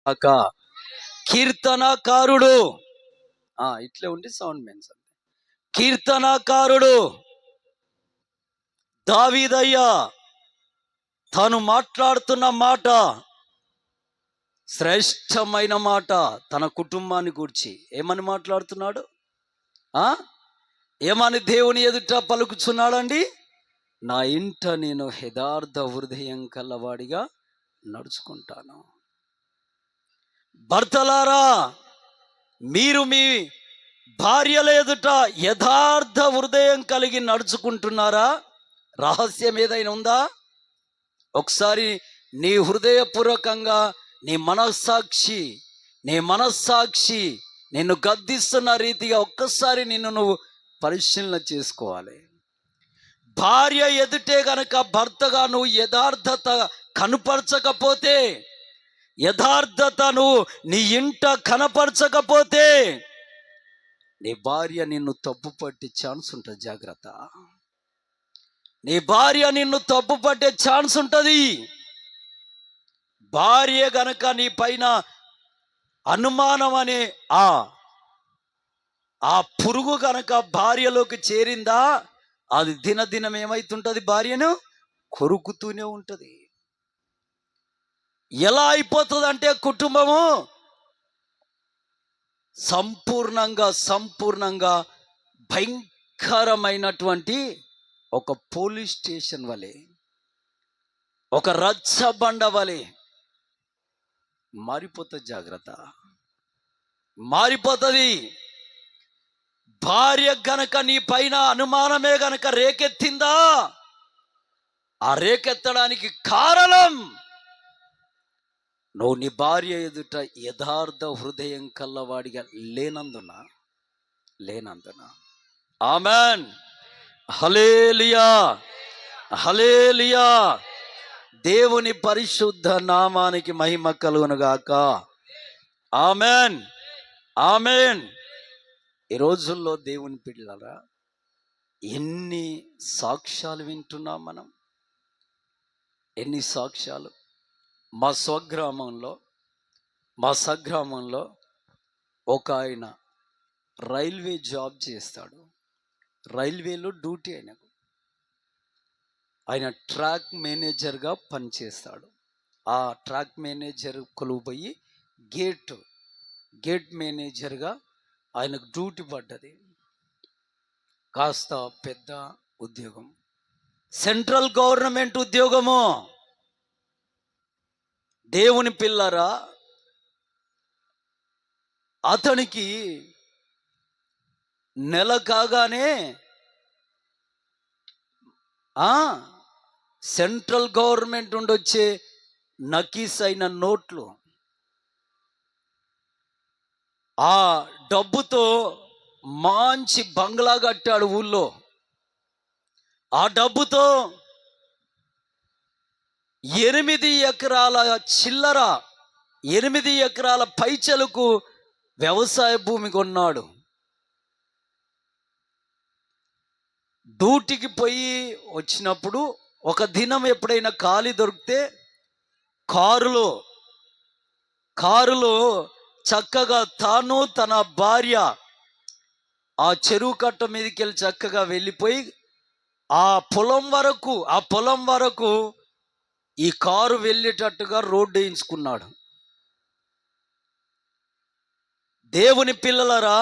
అక కీర్తనకారుడు ఇట్లే ఉండి సౌండ్ మెన్షన్. కీర్తనకారుడు దావీదయ్య తాను మాట్లాడుతున్న మాట శ్రేష్టమైన మాట. తన కుటుంబాన్ని గూర్చి ఏమని మాట్లాడుతున్నాడు? ఏమని దేవుని ఎదుట పలుకుచున్నాడండి? నా ఇంట నేను యథార్థ హృదయం కలవాడిగా నడుచుకుంటాను. భర్తలారా, మీరు మీ భార్యల ఎదుట యథార్థ హృదయం కలిగి నడుచుకుంటున్నారా? రహస్యం ఏదైనా ఉందా? ఒకసారి నీ హృదయపూర్వకంగా నీ మనస్సాక్షి నిన్ను గద్దిస్తున్న రీతిగా ఒక్కసారి నిన్ను నువ్వు పరిశీలన చేసుకోవాలి. భార్య ఎదుటే గనక భర్తగా నువ్వు యథార్థత కనపరచకపోతే, యథార్థతను నీ ఇంట కనపరచకపోతే నీ భార్య నిన్ను తప్పు పట్టే ఛాన్స్ ఉంటుంది. జాగ్రత్త. నీ భార్య నిన్ను తప్పు పట్టే ఛాన్స్ ఉంటుంది. భార్య గనక నీ పైన అనుమానం అనే ఆ పురుగు గనక భార్యలోకి చేరిందా, అది దినదినం ఏమైతుంటది? భార్యను కొరుకుతూనే ఉంటుంది. ఎలా అయిపోతుంది అంటే కుటుంబము సంపూర్ణంగా భయంకరమైనటువంటి ఒక పోలీస్ స్టేషన్ వలె, ఒక రచ్చబండ వలె మారిపోతుంది. జాగ్రత్త. మారిపోతుంది. భార్య గనక నీ పైన అనుమానమే గనక రేకెత్తిందా, ఆ రేకెత్తడానికి కారణం నువ్వు నీ భార్య ఎదుట యథార్థ హృదయం కల్లవాడిగా లేనందున. ఆమెన్. హల్లెలూయా, హల్లెలూయా. దేవుని పరిశుద్ధ నామానికి మహిమ కలుగునుగాక. Amen, amen. ఈ రోజుల్లో దేవుని పిల్లలారా, ఎన్ని సాక్ష్యాలు వింటున్నాం మనం, ఎన్ని సాక్ష్యాలు. మా స్వగ్రామంలో ఒక ఆయన రైల్వే జాబ్ చేస్తాడు. రైల్వేలో డ్యూటీ ఆయన ట్రాక్ మేనేజర్గా పనిచేస్తాడు. ఆ ట్రాక్ మేనేజర్ కొలువుపోయి గేట్ మేనేజర్గా ఆయనకు డ్యూటీ పడ్డది. కాస్త పెద్ద ఉద్యోగం, సెంట్రల్ గవర్నమెంట్ ఉద్యోగము. దేవుని పిల్లరా, అతనికి నెల కాగానే సెంట్రల్ గవర్నమెంట్ నుండి వచ్చే నకీస్ అయిన నోట్లు, ఆ డబ్బుతో మంచి బంగ్లా కట్టాడు ఊళ్ళో. ఆ డబ్బుతో 8 ఎకరాల చిల్లర, 8 ఎకరాల పైచలకు వ్యవసాయ భూమి కొన్నాడు. డ్యూటీకి పోయి వచ్చినప్పుడు ఒక దినం ఎప్పుడైనా ఖాళీ దొరికితే కారులో చక్కగా తాను తన భార్య ఆ చెరువు కట్ట మీదకి వెళ్ళి చక్కగా వెళ్ళిపోయి ఆ పొలం వరకు ఈ కారు వెళ్ళేటట్టుగా రోడ్డు వేయించుకున్నాడు. దేవుని పిల్లలరా,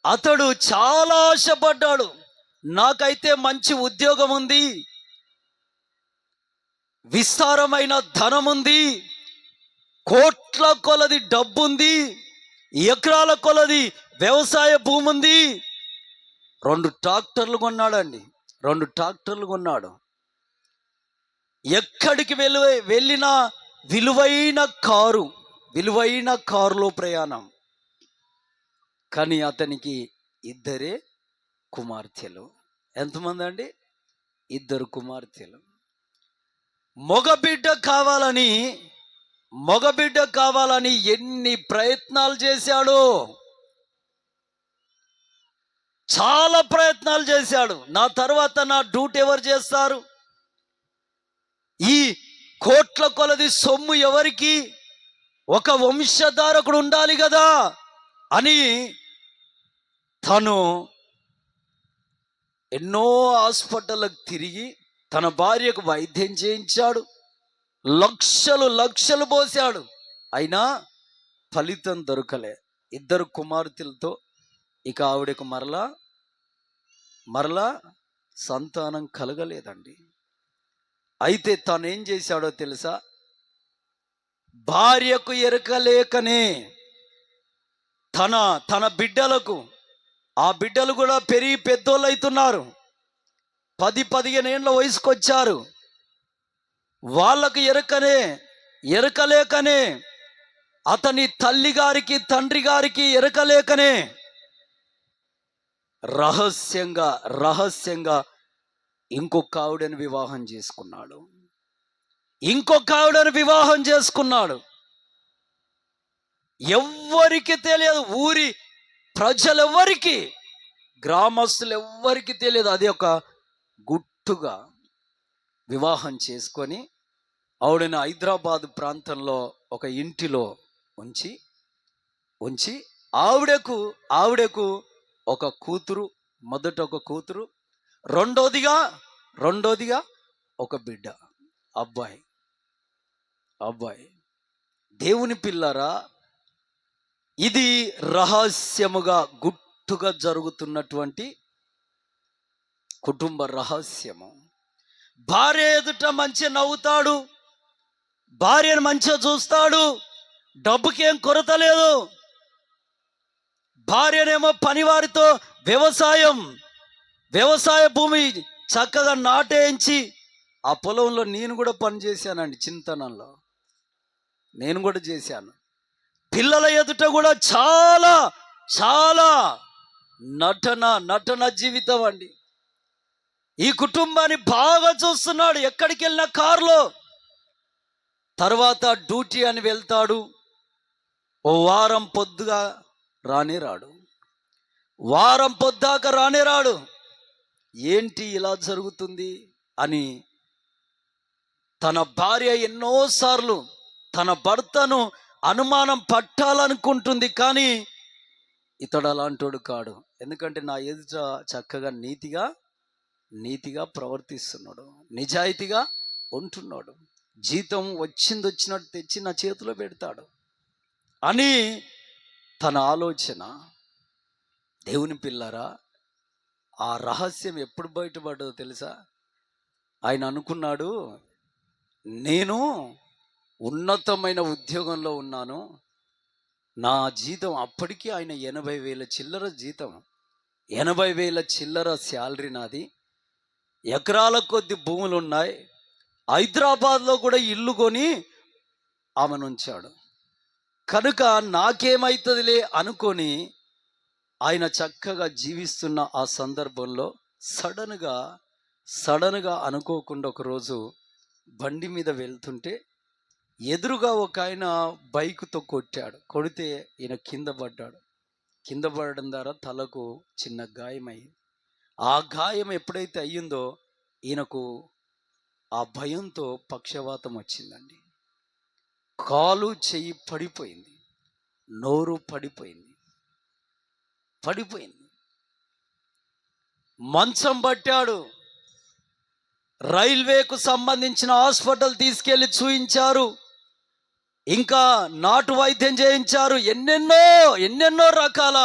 అతడు చాలా ఆశపడ్డాడు. నాకైతే మంచి ఉద్యోగం ఉంది, విస్తారమైన ధనం ఉంది, కోట్ల కొలది డబ్బుంది, ఎకరాల కొలది వ్యవసాయ భూమి ఉంది. 2 ట్రాక్టర్లు కొన్నాడండి. 2 ట్రాక్టర్లు కొన్నాడు. ఎక్కడికి వెళ్ళినా విలువైన కారులో ప్రయాణం. కానీ అతనికి 2 కుమార్తెలు. ఎంతమంది అండి? 2 కుమార్తెలు. మగబిడ్డ కావాలని ఎన్ని ప్రయత్నాలు చేశాడు. చాలా ప్రయత్నాలు చేశాడు. నా తర్వాత నా డ్యూటీ ఎవరు చేస్తారు? ఈ కోట్ల కొలది సొమ్ము ఎవరికి? ఒక వంశధారకుడు ఉండాలి కదా అని తను ఎన్నో హాస్పిటళ్ళకు తిరిగి తన భార్యకు వైద్యం చేయించాడు. లక్షలు పోసాడు. అయినా ఫలితం దొరకలే. 2 కుమార్తెలతో ఇక ఆవిడకు మరలా సంతానం కలగలేదండి. అయితే తను ఏం చేశాడో తెలుసా? భార్యకు ఎరకలేకనే తన బిడ్డలకు, ఆ బిడ్డలు కూడా పెరిగి పెద్దోళ్ళు అవుతున్నారు, 10-15 ఏళ్ళ వయసుకు వచ్చారు. వాళ్ళకు ఎరకలేకనే అతని తల్లి గారికి తండ్రి గారికి ఎరకలేకనే రహస్యంగా ఇంకొక ఆవిడని వివాహం చేసుకున్నాడు. ఎవ్వరికి తెలియదు, ఊరి ప్రజలెవ్వరికి, గ్రామస్తులు ఎవ్వరికి తెలియదు. అది ఒక గుట్టుగా వివాహం చేసుకొని ఆవిడని హైదరాబాద్ ప్రాంతంలో ఒక ఇంటిలో ఉంచి ఆవిడకు ఒక కూతురు, మొదట ఒక కూతురు, రెండోదిగా ఒక బిడ్డ, అబ్బాయి. దేవుని పిల్లరా, ఇది రహస్యముగా గుట్టుగా జరుగుతున్నటువంటి కుటుంబ రహస్యము. భార్య ఎదుట మంచిగా నవ్వుతాడు, భార్యను మంచిగా చూస్తాడు, డబ్బుకేం కొరత లేదు. భార్యనేమో పనివారితో వ్యవసాయ భూమి చక్కగా నాటేయించి, ఆ పొలంలో నేను కూడా పని చేశానండి. చింతనంలో నేను కూడా చేశాను. పిల్లల ఎదుట కూడా చాలా నటన జీవితం అండి. ఈ కుటుంబాన్ని బాగా చూస్తున్నాడు. ఎక్కడికి వెళ్ళినా కారులో. తర్వాత డ్యూటీ అని వెళ్తాడు. ఓ వారం పొద్దాక రానే రాడు. ఏంటి ఇలా జరుగుతుంది అని తన భార్య ఎన్నోసార్లు తన భర్తను అనుమానం పట్టాలనుకుంటుంది. కానీ ఇతడు అలాంటోడు కాడు. ఎందుకంటే నా ఎదుట చక్కగా నీతిగా ప్రవర్తిస్తున్నాడు, నిజాయితీగా ఉంటున్నాడు, జీతం వచ్చినట్టు తెచ్చి నా చేతిలో పెడతాడు అని తన ఆలోచన. దేవుని పిల్లరా, ఆ రహస్యం ఎప్పుడు బయటపడ్డదో తెలుసా? ఆయన అనుకున్నాడు, నేను ఉన్నతమైన ఉద్యోగంలో ఉన్నాను, నా జీతం అప్పటికీ ఆయన 80,000 చిల్లర జీతం, 80,000 చిల్లర శాలరీ నాది, ఎకరాల కొద్ది భూములు ఉన్నాయి, హైదరాబాద్లో కూడా ఇల్లు కొని ఆమెను ఉంచాడు. కనుక నాకేమైతుందిలే అనుకొని ఆయన చక్కగా జీవిస్తున్న ఆ సందర్భంలో సడన్గా అనుకోకుండా ఒకరోజు బండి మీద వెళ్తుంటే ఎదురుగా ఒక ఆయన బైకుతో కొడితే ఈయన కింద పడడం ద్వారా తలకు చిన్న గాయమైంది. ఆ గాయం ఎప్పుడైతే అయ్యిందో ఈయనకు ఆ భయంతో పక్షవాతం వచ్చిందండి. కాలు చెయ్యి పడిపోయింది, నోరు పడిపోయింది. మంచం పట్టాడు. రైల్వేకు సంబంధించిన హాస్పిటల్ తీసుకెళ్లి చూయించారు, ఇంకా నాటు వైద్యం చేయించారు, ఎన్నెన్నో రకాల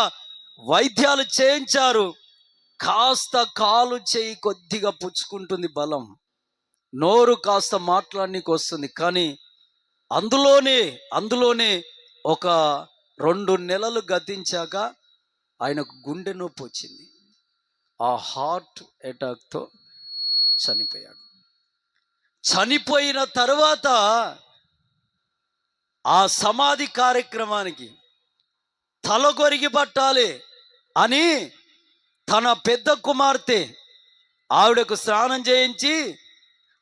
వైద్యాలు చేయించారు. కాస్త కాలు చేయి కొద్దిగా పుచ్చుకుంటుంది బలం, నోరు కాస్త మాట్లాడనీకి వస్తుంది. కానీ అందులోనే ఒక 2 నెలలు గతించాక ఆయనకు గుండె నొప్పి వచ్చింది. ఆ హార్ట్ అటాక్తో చనిపోయాడు. చనిపోయిన తర్వాత ఆ సమాధి కార్యక్రమానికి తలగొరిగి పట్టాలి అని తన పెద్ద కుమార్తె ఆవిడకు స్నానం చేయించి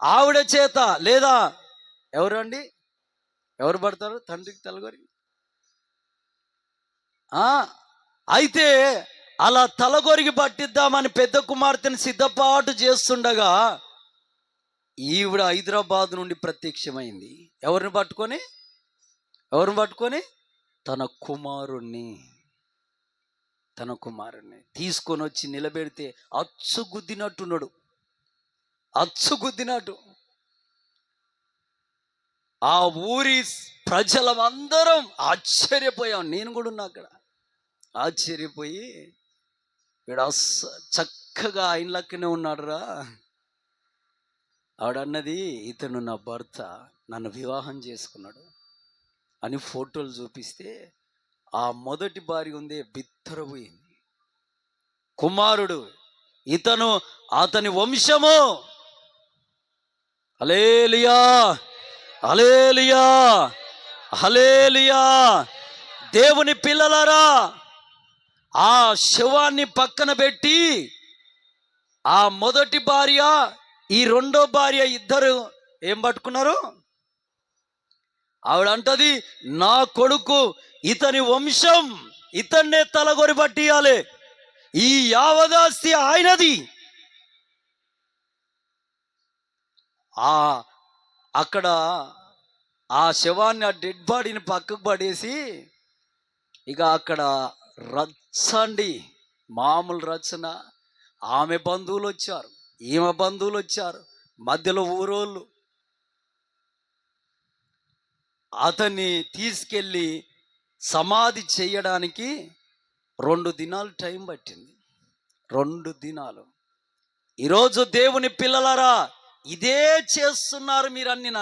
ఆవిడ చేత, లేదా ఎవరు పడతారు తండ్రికి తలగొరి? అయితే అలా తలగొరిగి పట్టిద్దామని పెద్ద కుమార్తెని సిద్ధపాటు చేస్తుండగా ఈవిడ హైదరాబాద్ నుండి ప్రత్యక్షమైంది. ఎవరిని పట్టుకొని? తన కుమారుణ్ణి తీసుకొని వచ్చి నిలబెడితే అచ్చుగుద్దినట్టున్నాడు. ఆ ఊరి ప్రజలందరం ఆశ్చర్యపోయాం. నేను కూడా ఉన్నా అక్కడ. ఆశ్చర్యపోయి, వీడు చక్కగా ఆయన లెక్కనే ఉన్నాడురా. ఆవిడన్నది, ఇతను నా భర్త, నన్ను వివాహం చేసుకున్నాడు అని ఫోటోలు చూపిస్తే, ఆ మొదటి భార్య ఉంది బిత్తరపోయింది. కుమారుడు ఇతను, అతని వంశము. హల్లెలూయా, హల్లెలూయా, హల్లెలూయా. దేవుని పిల్లలారా, ఆ శవాన్ని పక్కన పెట్టి ఆ మొదటి భార్య, ఈ రెండో భార్య ఇద్దరు ఏం పట్టుకున్నారు? ఆవిడ అంటది, నా కొడుకు, ఇతని వంశం, ఇతన్నే తలగొరి పట్టియాలి, ఈ యావదాస్తి ఆయనది. అక్కడ ఆ శవాన్ని, ఆ డెడ్ బాడీని పక్కకు పడేసి, ఇక అక్కడ రచ్చండి, మామూలు రచన. ఆమె బంధువులు వచ్చారు, ఈమె బంధువులు వచ్చారు, మధ్యలో ఊరోళ్ళు. అతన్ని తీసుకెళ్ళి సమాధి చేయడానికి 2 దినాలు టైం పట్టింది. 2 దినాలు. ఈరోజు దేవుని పిల్లలారా, ఇదే చేస్తున్నారు మీరు అని నేను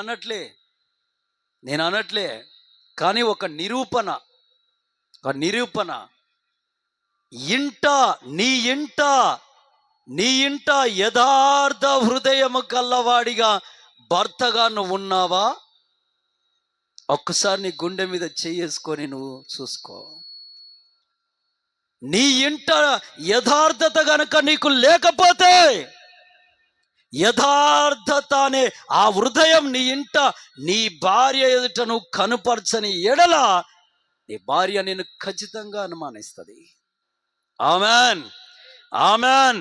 అనట్లే, కానీ ఒక నిరూపణ. నీ ఇంట యథార్థ హృదయము కల్లవాడిగా భర్తగా నువ్వు ఉన్నావా? ఒక్కసారి నీ గుండె మీద చేసుకొని నువ్వు చూసుకో. నీ ఇంట యథార్థత గనక నీకు లేకపోతే, యథార్థత అనే ఆ హృదయం నీ ఇంట, నీ భార్య ఎదుట నువ్వు కనుపరచని ఎడల, నీ భార్య నేను ఖచ్చితంగా అనుమానిస్తుంది. ఆమెన్, ఆమెన్,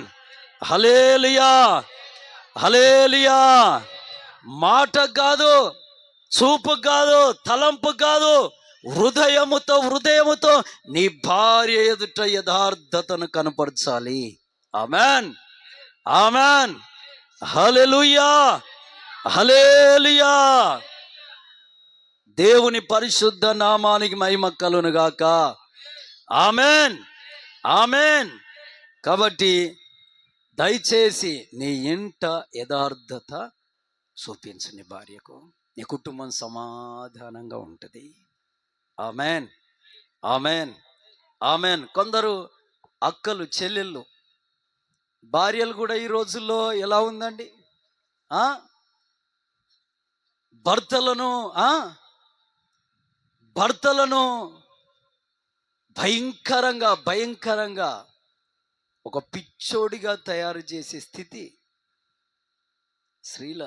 హల్లెలూయా, హల్లెలూయా. మాట కాదు, చూపు కాదు, తలంపు కాదు, హృదయముతో నీ భార్య ఎదుట యథార్థతను కనపరచాలి. ఆమెన్, ఆమెన్, హల్లెలూయా, హల్లెలూయా. దేవుని పరిశుద్ధ నామానికి మహిమ కలుగును గాక. Amen, amen. కాబట్టి దయచేసి నీ ఇంట యథార్థత చూపించు నీ భార్యకు, నీ కుటుంబం సమాధానంగా ఉంటుంది. Amen, amen, amen. కొందరు అక్కలు, చెల్లెళ్ళు, భార్యలు కూడా ఈ రోజుల్లో ఎలా ఉందండి, భర్తలను భయంకరంగా ఒక పిచ్చోడిగా తయారు చేసే స్థితి. స్త్రీల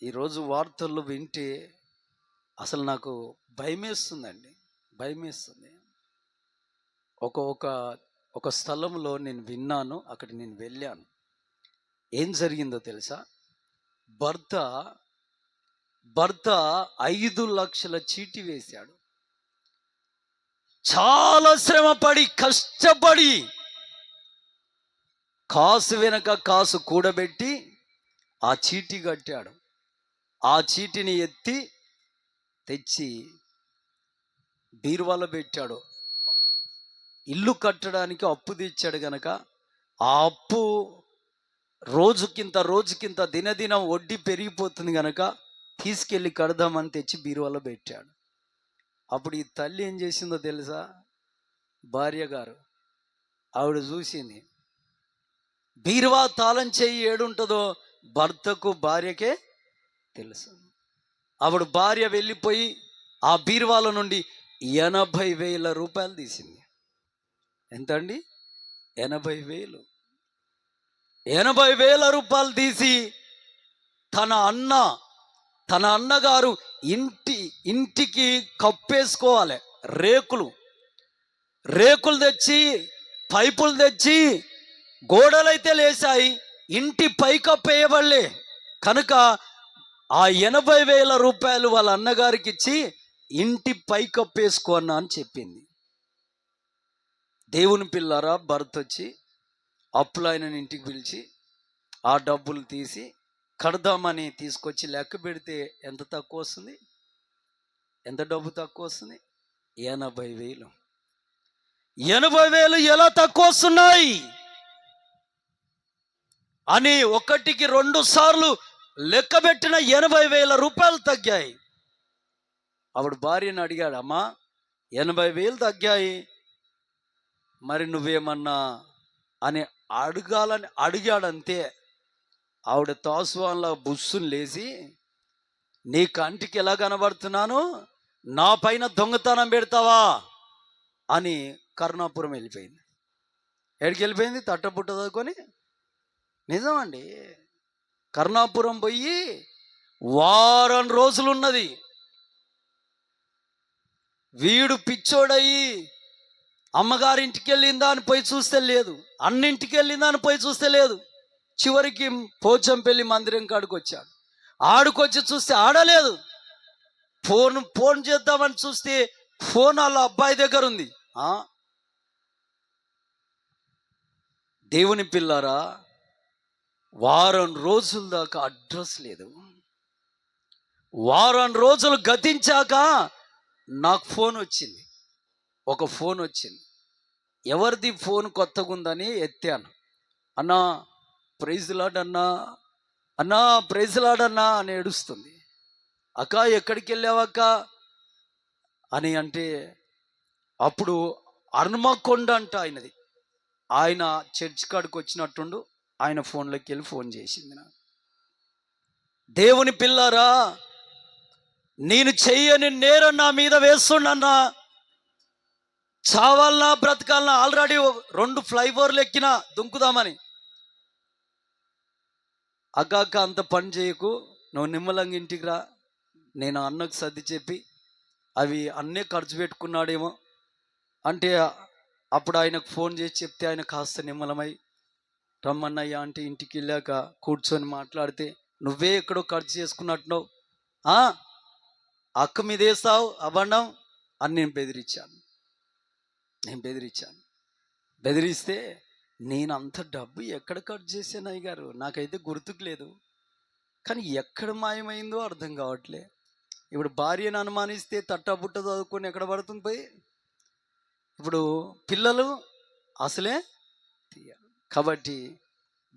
ఈరోజు వార్తల్లో వింటే అసలు నాకు భయమేస్తుందండి. ఒక స్థలంలో నేను విన్నాను, అక్కడ నేను వెళ్ళాను. ఏం జరిగిందో తెలుసా? భర్త 5 లక్షల చీటీ వేశాడు. చాలా శ్రమపడి, కష్టపడి, కాసు వెనక కాసు కూడబెట్టి ఆ చీటీ కట్టాడు. ఆ చీటిని తెచ్చి బీరువాలో పెట్టాడు. ఇల్లు కట్టడానికి అప్పు తెచ్చాడు గనక, ఆ అప్పు రోజుకింత దినదినం వడ్డీ పెరిగిపోతుంది గనక తీసుకెళ్ళి కడదామని తెచ్చి బీరువాలో పెట్టాడు. అప్పుడు ఈ తల్లి ఏం చేసిందో తెలుసా? భార్య గారు ఆవిడ చూసింది, బీరువా తాళం చెయ్యి ఏడుంటుందో భర్తకు భార్యకే తెలుసు. ఆవిడ భార్య వెళ్ళిపోయి ఆ బీరువాల నుండి 80,000 రూపాయలు తీసింది. ఎంత అండి? 80,000. 80,000 రూపాయలు తీసి తన అన్నగారు ఇంటికి కప్పేసుకోవాలి. రేకులు తెచ్చి, పైపులు తెచ్చి, గోడలైతే లేసాయి, ఇంటి పైకప్పేయబడలే. కనుక ఆ 80,000 రూపాయలు వాళ్ళ అన్నగారికి ఇచ్చి ఇంటి పైకప్పేసుకో అన్నా అని చెప్పింది. దేవుని పిల్లారా, భర్త వచ్చి అప్పులైన ఇంటికి పిలిచి ఆ డబ్బులు తీసి కడదామని తీసుకొచ్చి లెక్క పెడితే ఎంత తక్కువ వస్తుంది? ఎంత డబ్బు తక్కువ వస్తుంది? 80,000. 80,000 ఎలా తక్కువ వస్తున్నాయి అని ఒకటికి 2 సార్లు లెక్క పెట్టిన 80,000 రూపాయలు తగ్గాయి. ఆవిడ భార్యను అడిగాడు, అమ్మా 80,000 తగ్గాయి, మరి నువ్వేమన్నా అని అడిగాడంతే. ఆవిడ తాసువాన్లా బుస్సును లేచి, నీ కంటికి ఎలా కనబడుతున్నాను, నా పైన దొంగతనం పెడతావా అని కరుణాపురం వెళ్ళిపోయింది. ఎక్కడికి వెళ్ళిపోయింది? తట్టపుట్ట చదువుకొని. నిజమండి, కరుణాపురం పోయి వారం రోజులున్నది. వీడు పిచ్చోడయి అమ్మగారింటికి వెళ్ళిందా అని పోయి చూస్తే లేదు, అన్నింటికి వెళ్ళిందా అని పోయి చూస్తే లేదు. చివరికి పోచంపల్లి మందిరం కాడికి వచ్చాడు. ఆడుకొచ్చి చూస్తే ఆడలేదు. ఫోన్ చేద్దామని చూస్తే ఫోన్ వాళ్ళ అబ్బాయి దగ్గర ఉంది. దేవుని పిల్లారా, వారం రోజుల దాకా అడ్రస్ లేదు. వారం రోజులు గతించాక నాకు ఫోన్ వచ్చింది. ఒక ఫోన్ వచ్చింది. ఎవరిది ఫోన్ కొత్తగా ఉందని ఎత్తాను. అన్నా ప్రైజ్ లాడ్ అన్నా, అన్నా ప్రైజ్ లాడ్ అన్నా అని ఏడుస్తుంది. అక్క ఎక్కడికి వెళ్ళావక్క అని అంటే, అప్పుడు హన్మకొండ అంట ఆయనది. ఆయన చర్చ్ కాడికి వచ్చినట్టుండు. ఆయన ఫోన్లోకి వెళ్ళి ఫోన్ చేసింది నాకు. దేవుని పిల్లారా, నేను చెయ్యని నేరం నా మీద వేస్తుండన్నా, చావాలన్నా బ్రతకాలన్నా. ఆల్రెడీ 2 ఫ్లైఓవర్లు ఎక్కినా దుంకుదామని. అక్క అంత పని చేయకు, నువ్వు నిమ్మలంగా ఇంటికి రా, నేను అన్నకు సర్ది చెప్పి అవి అన్నీ ఖర్చు పెట్టుకున్నాడేమో అంటే, అప్పుడు ఆయనకు ఫోన్ చేసి చెప్తే ఆయన కాస్త నిమ్మలమై రమ్మన్నయ్యా అంటే ఇంటికి వెళ్ళాక కూర్చొని మాట్లాడితే, నువ్వే ఎక్కడో ఖర్చు చేసుకున్నట్టున్నావు, అక్క మీద వేస్తావు అబండం అని నేను బెదిరిస్తే నేను అంత డబ్బు ఎక్కడ ఖర్చు చేశాను అయ్య గారు, నాకైతే గుర్తుకు లేదు, కానీ ఎక్కడ మాయమైందో అర్థం కావట్లే. ఇప్పుడు భార్యను అనుమానిస్తే తట్టబుట్ట చదువుకొని ఎక్కడ పడుతుంది పోయి. ఇప్పుడు పిల్లలు అసలే కాబట్టి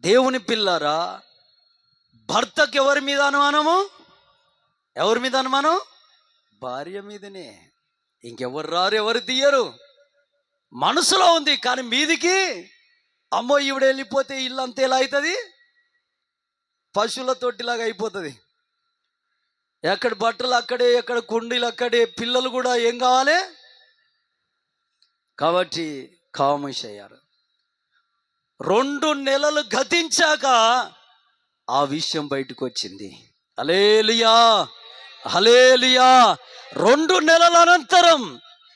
దేవుని పిల్లారా, భర్తకు ఎవరి మీద అనుమానము? ఎవరి మీద అనుమానం? భార్య మీదనే. ఇంకెవరు రారు, ఎవరు తీయరు. మనసులో ఉంది, కానీ మీదికి అమ్మో ఈవిడ వెళ్ళిపోతే ఇల్లు అంతే ఎలా అవుతుంది? పశువుల తొట్టిలాగా అయిపోతుంది. ఎక్కడ బట్టలు అక్కడే, ఎక్కడ కుండీలు అక్కడే, పిల్లలు కూడా ఏం కావాలి? కాబట్టి కామేష్ అయ్యారు. 2 నెలలు గతించాక ఆ విషయం బయటకు వచ్చింది. హల్లెలూయా, హల్లెలూయా. 2 నెలల అనంతరం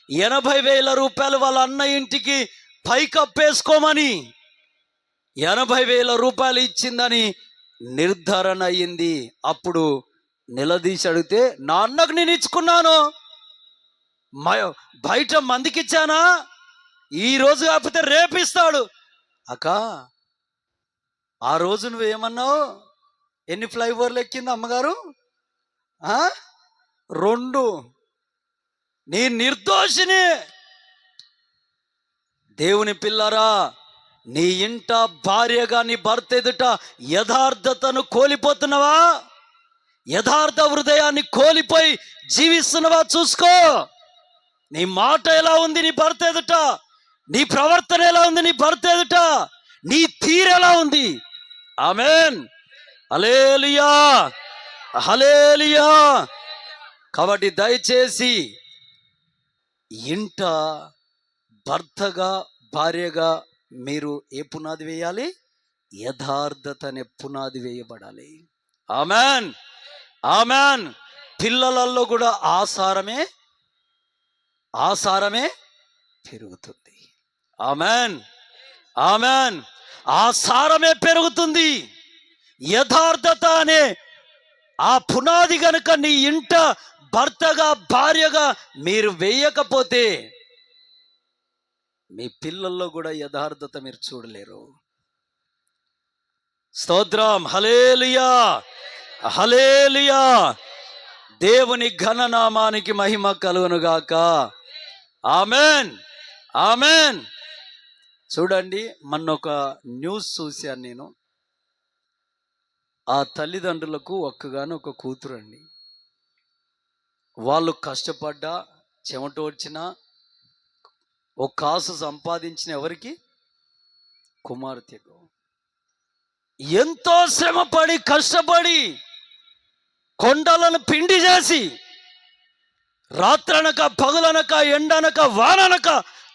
80,000 రూపాయలు వాళ్ళ అన్న ఇంటికి పైకప్పేసుకోమని 80,000 రూపాయలు ఇచ్చిందని నిర్ధారణ అయ్యింది. అప్పుడు నిలదీసి అడిగితే, నా అన్నకు నేను ఇచ్చుకున్నాను, బయట మందికి ఇచ్చానా, ఈరోజు కాకపోతే రేపు ఇస్తాడు. అక్క ఆ రోజు నువ్వేమన్నావు? ఎన్ని ఫ్లైఓవర్లు ఎక్కింది అమ్మగారు? 2. నీ నిర్దోషిని. దేవుని పిల్లరా, నీ ఇంట భార్యగా నీ భర్త ఎదుట యథార్థతను కోల్పోతున్నావా? యథార్థ హృదయాన్ని కోల్పోయి జీవిస్తున్నావా? చూసుకో. నీ మాట ఎలా ఉంది నీ భర్త ఎదుట, నీ ప్రవర్తన ఎలా ఉంది నీ భర్త ఎదుట, నీ తీరు ఎలా ఉంది? ఆమేన్, హల్లెలూయా, హల్లెలూయా. కాబట్టి దయచేసి ఇంట భర్తగా భార్యగా మీరు ఏ పునాది వేయాలి? యథార్థత అనే పునాది వేయబడాలి. ఆమేన్, ఆమేన్. పిల్లలలో కూడా ఆసారమే పెరుగుతుంది. ఆమేన్, ఆమేన్. ఆసారమే పెరుగుతుంది. యథార్థత అనే ఆ పునాది గనుక నీ ఇంట భర్తగా భార్యగా మీరు వేయకపోతే మీ పిల్లల్లో కూడా యథార్థత మీరు చూడలేరు. స్తోత్రం, హల్లెలూయా, హల్లెలూయా. దేవుని ఘననామానికి మహిమ కలుగునుగాక. Amen, amen. చూడండి, మొన్న ఒక న్యూస్ చూశాను నేను. ఆ తల్లిదండ్రులకు ఒక్కగాను ఒక కూతురు అండి. వాళ్ళు కష్టపడ్డా చెమటోడ్చిన ఒక కాసు సంపాదించిన ఎవరికి? కుమార్తెకు. ఎంతో శ్రమపడి కష్టపడి కొండలను పిండి చేసి రాత్రనక పగులనక ఎండనక వాననక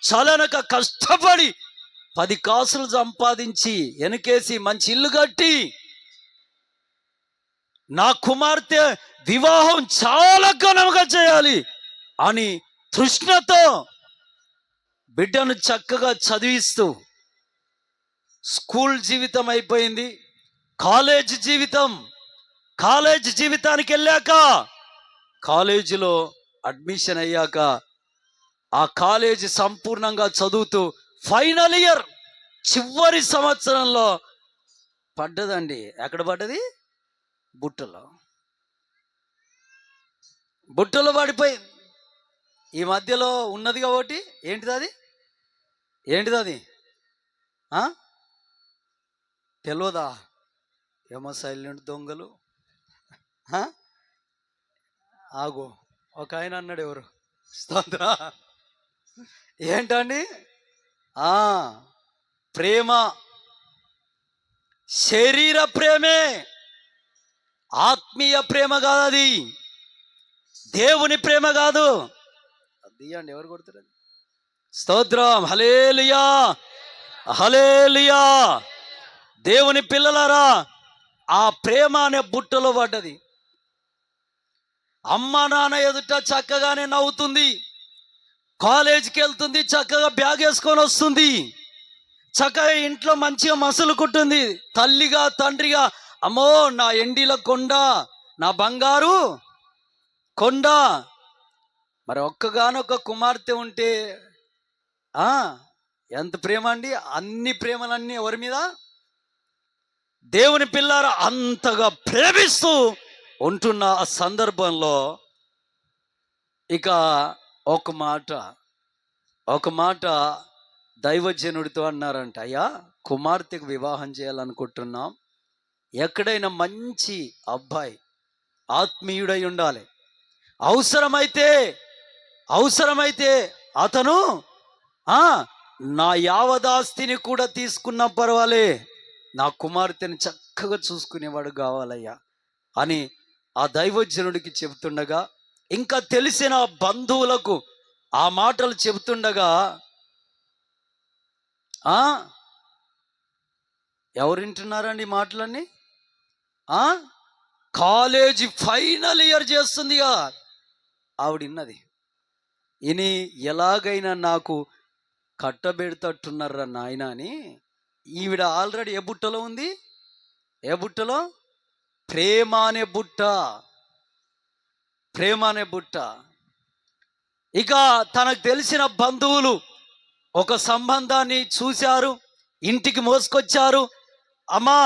చలనక కష్టపడి 10 కాసులు సంపాదించి వెనకేసి మంచి ఇల్లు కట్టి నా కుమార్తె వివాహం చాలా ఘనంగా చేయాలి అని తృష్ణతో బిడ్డను చక్కగా చదివిస్తూ స్కూల్ జీవితం అయిపోయింది. కాలేజ్ జీవితానికి వెళ్ళాక కాలేజీలో అడ్మిషన్ అయ్యాక ఆ కాలేజీ సంపూర్ణంగా చదువుతూ ఫైనల్ ఇయర్ చివరి సంవత్సరంలో పడ్డదండి. ఎక్కడ పడ్డది? బుట్టలో పడిపోయింది. ఈ మధ్యలో ఉన్నదిగా ఒకటి, ఏంటిది అది తెలియదా? ఏమో సైలెంట్ దొంగలు. ఆగో, ఒక ఆయన అన్నాడు, ఎవరు? స్తోత్ర. ఏంటండి? ప్రేమ, శరీర ప్రేమే, ఆత్మీయ ప్రేమ కాదు అది, దేవుని ప్రేమ కాదు. అది అండి, ఎవరు కొడుతున్నారు? స్తోత్రం, హల్లెలూయా, హల్లెలూయా. దేవుని పిల్లలారా, ఆ ప్రేమ అనే బుట్టలో పడ్డది. అమ్మ నాన్న ఎదుట చక్కగానే నవ్వుతుంది, కాలేజీకి వెళ్తుంది, చక్కగా బ్యాగ్ వేసుకొని వస్తుంది, చక్కగా ఇంట్లో మంచిగా మసులుకుంటుంది. తల్లిగా తండ్రిగా, అమ్మో నా ఎండిల కొండ, నా బంగారు కొండ. మరి ఒక్కగానొక్క కుమార్తె ఉంటే ఎంత ప్రేమ అండి. అన్ని ప్రేమలన్నీ ఎవరి మీద? దేవుని పిల్లారా, అంతగా ప్రేమిస్తూ ఉంటున్న ఆ సందర్భంలో ఇక ఒక మాట దైవజనుడితో అన్నారంట, అయ్యా కుమార్తెకు వివాహం చేయాలనుకుంటున్నాం, ఎక్కడైనా మంచి అబ్బాయి ఆత్మీయుడై ఉండాలి, అవసరమైతే అతను నా యావదాస్తిని కూడా తీసుకున్నా పర్వాలే, నా కుమార్తెని చక్కగా చూసుకునేవాడు కావాలయ్యా అని ఆ దైవజనుడికి చెబుతుండగా, ఇంకా తెలిసిన బంధువులకు ఆ మాటలు చెబుతుండగా, ఎవరు వింటున్నారండి ఈ మాటలన్నీ? కాలేజీ ఫైనల్ ఇయర్ చేస్తుందిగా ఆవిడ విన్నది. ఇని ఎలాగైనా నాకు కట్టబెడతట్టున్నారా నాయన అని ఈవిడ ఆల్రెడీ ఏ బుట్టలో ఉంది? ప్రేమ అనే బుట్ట. ఇక తనకు తెలిసిన బంధువులు ఒక సంబంధాన్ని చూశారు, ఇంటికి మోసుకొచ్చారు. అమ్మా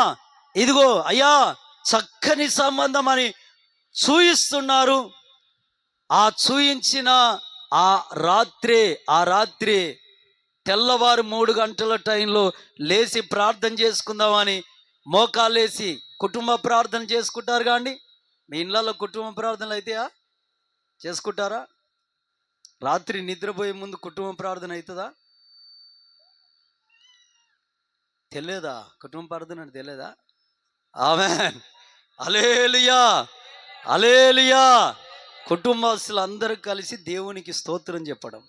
ఇదిగో అయ్యా చక్కని సంబంధం అని చూయిస్తున్నారు. ఆ చూయించిన ఆ రాత్రి తెల్లవారు 3 గంటల టైంలో లేచి ప్రార్థన చేసుకుందామని మోకాలేసి కుటుంబ ప్రార్థన చేసుకుంటారు కాండి. మీ ఇళ్ళల్లో కుటుంబ ప్రార్థనలు అయితే చేసుకుంటారా? రాత్రి నిద్రపోయే ముందు కుటుంబ ప్రార్థన అవుతుందా? తెలియదా? కుటుంబ ప్రార్థన అంటే తెలియదా? ఆమేన్, హల్లెలూయా, హల్లెలూయా. కుటుంబస్తులు అందరూ కలిసి దేవునికి స్తోత్రం చెప్పడం,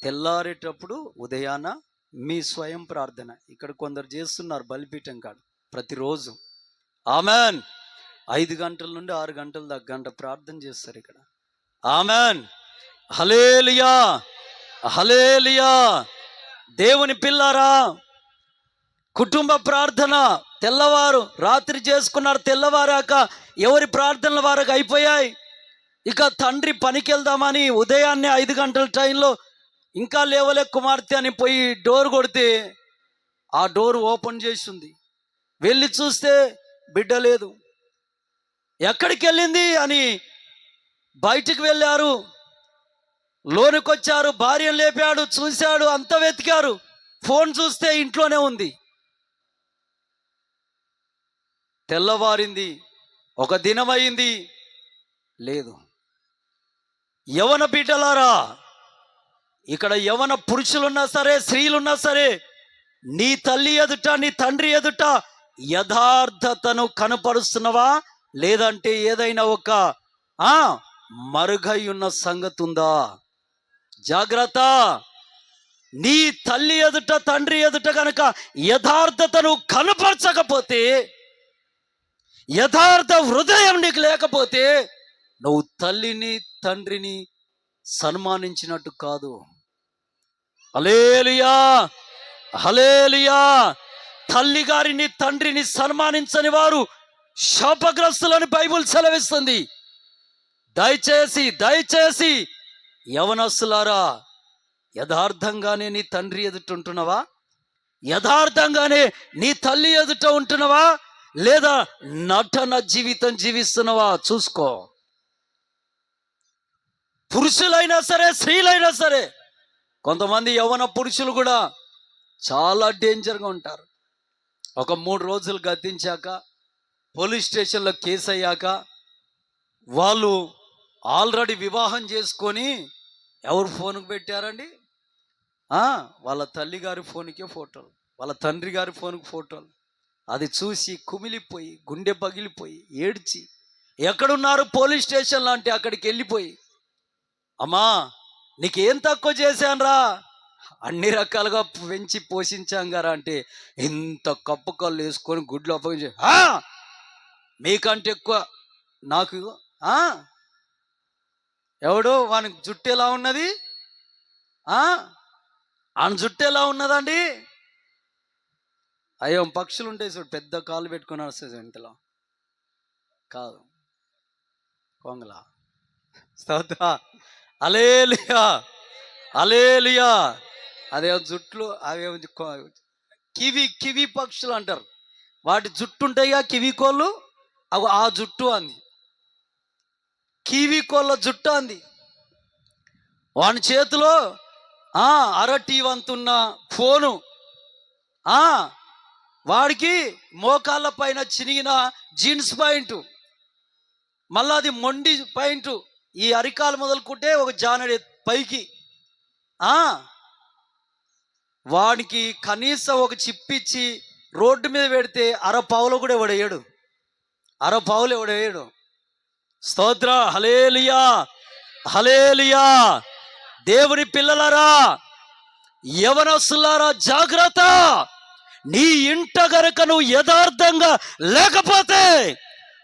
తెల్లారేటప్పుడు ఉదయాన మీ స్వయం ప్రార్థన. ఇక్కడ కొందరు చేస్తున్నారు బలిపీఠం కాదు ప్రతిరోజు. ఆమెన్. 5 గంటల నుండి 6 గంటల దాకా గంట ప్రార్థన చేస్తారు ఇక్కడ. ఆమెన్, హల్లెలూయా, హల్లెలూయా. దేవుని పిల్లారా, కుటుంబ ప్రార్థన తెల్లవారు రాత్రి చేసుకున్నారు, తెల్లవారాక ఎవరి ప్రార్థనల వారికి అయిపోయాయి. ఇక తండ్రి పనికి వెళ్దామని ఉదయాన్నే 5 గంటల ట్రైన్లో ఇంకా లేవలే కుమార్తె అని పోయి డోర్ కొడితే ఆ డోర్ ఓపెన్ చేసి ఉంది. వెళ్ళి చూస్తే బిడ్డ లేదు. ఎక్కడికి వెళ్ళింది అని బయటికి వెళ్ళారు. లోనికి వచ్చారు, భార్యను లేపాడు, చూశాడు, అంత వెతికారు. ఫోన్ చూస్తే ఇంట్లోనే ఉంది. తెల్లవారింది, ఒక దినం అయింది, లేదు. యవన బిడ్డలారా, ఇక్కడ యవన పురుషులున్నా సరే, స్త్రీలున్నా సరే, నీ తల్లి ఎదుట, నీ తండ్రి ఎదుట యథార్థతను కనపరుస్తున్నవా, లేదంటే ఏదైనా ఒక మరుగై ఉన్న సంగతి ఉందా? జాగ్రత్త. నీ తల్లి ఎదుట, తండ్రి ఎదుట కనుక యథార్థతను కనపరచకపోతే, యథార్థ హృదయం నీకు లేకపోతే, నువ్వు తల్లిని తండ్రిని సన్మానించినట్టు కాదు. హల్లెలూయా, హల్లెలూయా. తల్లి గారిని తండ్రిని సన్మానించని వారు శాపగ్రస్తులని బైబిల్ సెలవిస్తుంది. దయచేసి దయచేసి యవనస్తులారా, యథార్థంగానే నీ తండ్రి ఎదుట ఉంటున్నావా? యథార్థంగానే నీ తల్లి ఎదుట ఉంటున్నావా? లేదా నటన జీవితం జీవిస్తున్నావా? చూసుకో. పురుషులైనా సరే, స్త్రీలైనా సరే, కొంతమంది యవ్వన పురుషులు కూడా చాలా డేంజర్గా ఉంటారు. ఒక 3 రోజులు గతించాక, పోలీస్ స్టేషన్లో కేసు అయ్యాక, వాళ్ళు ఆల్రెడీ వివాహం చేసుకొని ఎవరు ఫోన్కి పెట్టారండి? వాళ్ళ తల్లి గారి ఫోన్కే ఫోటోలు, వాళ్ళ తండ్రి గారి ఫోన్కి ఫోటోలు. అది చూసి కుమిలిపోయి, గుండె పగిలిపోయి, ఏడ్చి, ఎక్కడున్నారు పోలీస్ స్టేషన్లో అంటే అక్కడికి వెళ్ళిపోయి, అమ్మా నీకేం తక్కువ చేశానురా, అన్ని రకాలుగా పెంచి పోషించాం గారా అంటే, ఇంత కప్పు కళ్ళు వేసుకొని గుడ్లు అప్పగించి, మీకంటే ఎక్కువ నాకు ఎవడు, వానికి జుట్టు ఎలా ఉన్నది, ఆయన జుట్టు ఎలా ఉన్నదండి? అయ్యో పక్షులు ఉంటాయి చూడు, పెద్ద కాళ్ళు పెట్టుకుని వస్తుంది ఇంతలో, కాదు కొంగల. స్తోత్ర, హల్లెలూయా, హల్లెలూయా. అదే జుట్లు, అవి కివి పక్షులు అంటారు. వాటి జుట్టు ఉంటాయిగా కివి కోళ్ళు, అవి ఆ జుట్టు అంది, కివి కోళ్ళ జుట్టు అంది. వాని చేతిలో అరటి వంతున్న ఫోను, వాడికి మోకాళ్ళ పైన చినిగిన జీన్స్ పాయింట్, మళ్ళా అది మొండి పాయింట్, ఈ అరికాలు మొదలుకుంటే ఒక జానడి పైకి. వాడికి కనీసం ఒక చిప్పిచ్చి రోడ్డు మీద పెడితే అరపావులో కూడా ఎవడేయడు, అరపావులు ఎవడేయడు. స్తోత్ర, హల్లెలూయా, హల్లెలూయా. దేవుని పిల్లలారా, యవనస్తులారా, జాగ్రత్త. నీ ఇంట గనక నువ్వు యథార్థంగా లేకపోతే